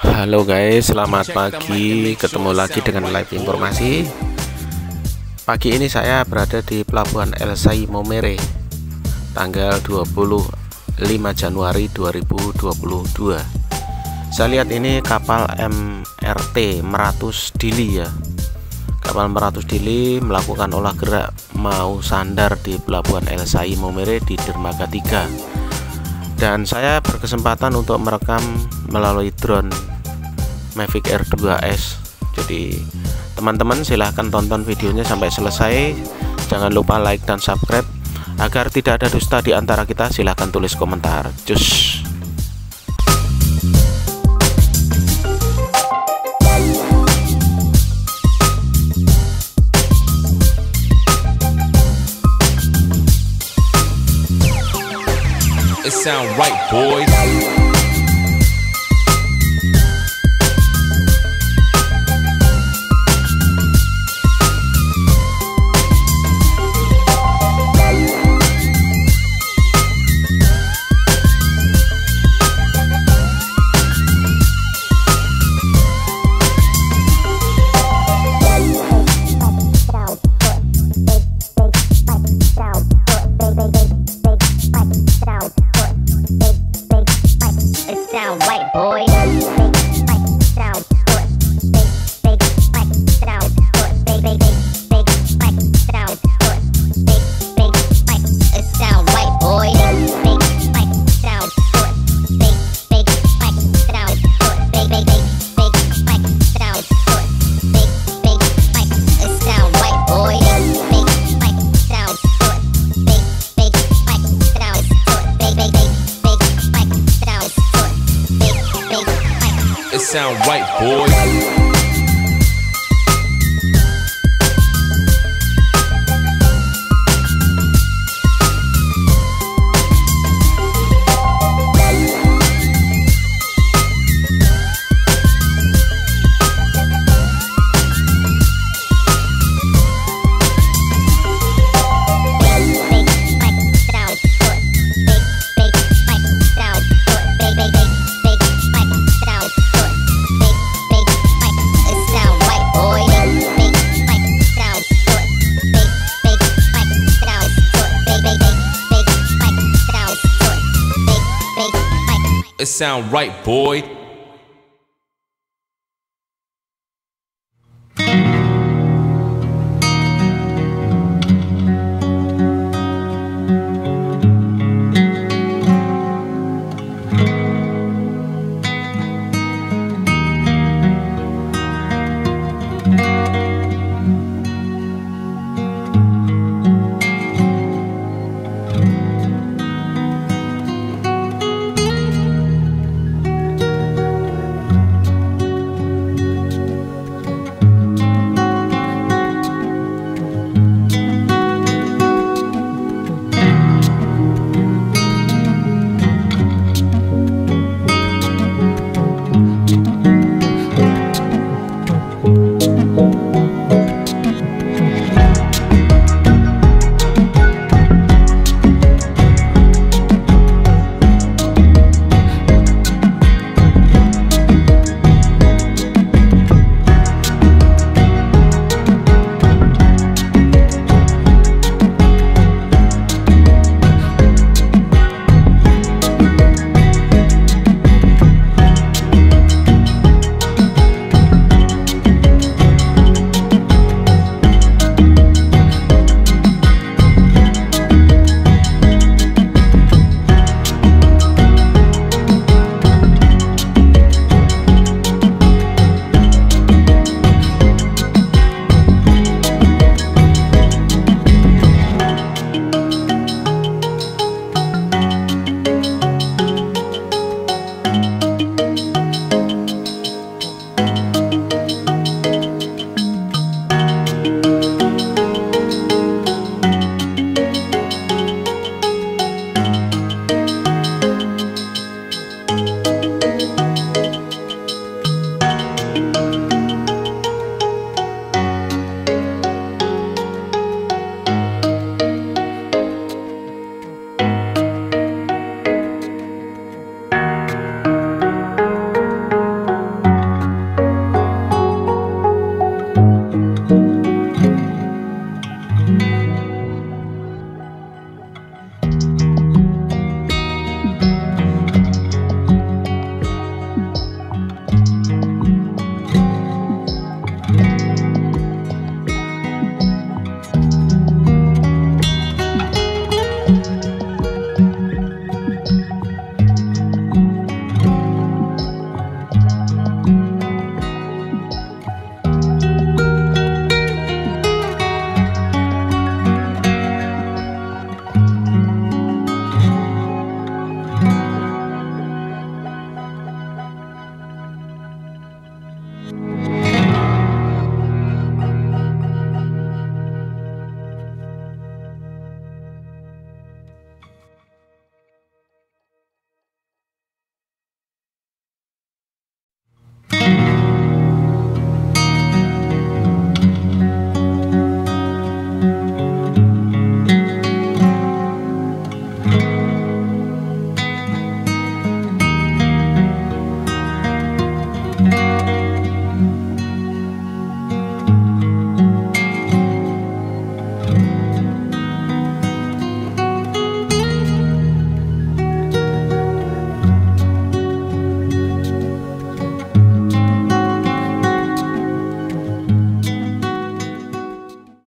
Halo guys, selamat pagi. Ketemu lagi dengan live informasi. Pagi ini saya berada di pelabuhan Maumere, tanggal 25 Januari 2022. Saya lihat ini kapal MRT Meratus DILI ya. Kapal Meratus DILI melakukan olah gerak mau sandar di pelabuhan Maumere di dermaga 3. Dan saya berkesempatan untuk merekam melalui drone Mavic R2S. Jadi teman-teman silahkan tonton videonya sampai selesai. Jangan lupa like dan subscribe agar tidak ada dusta di antara kita. Silahkan tulis komentar. Cus. It sound right, boys. Sound right, boy. It sound right, boy.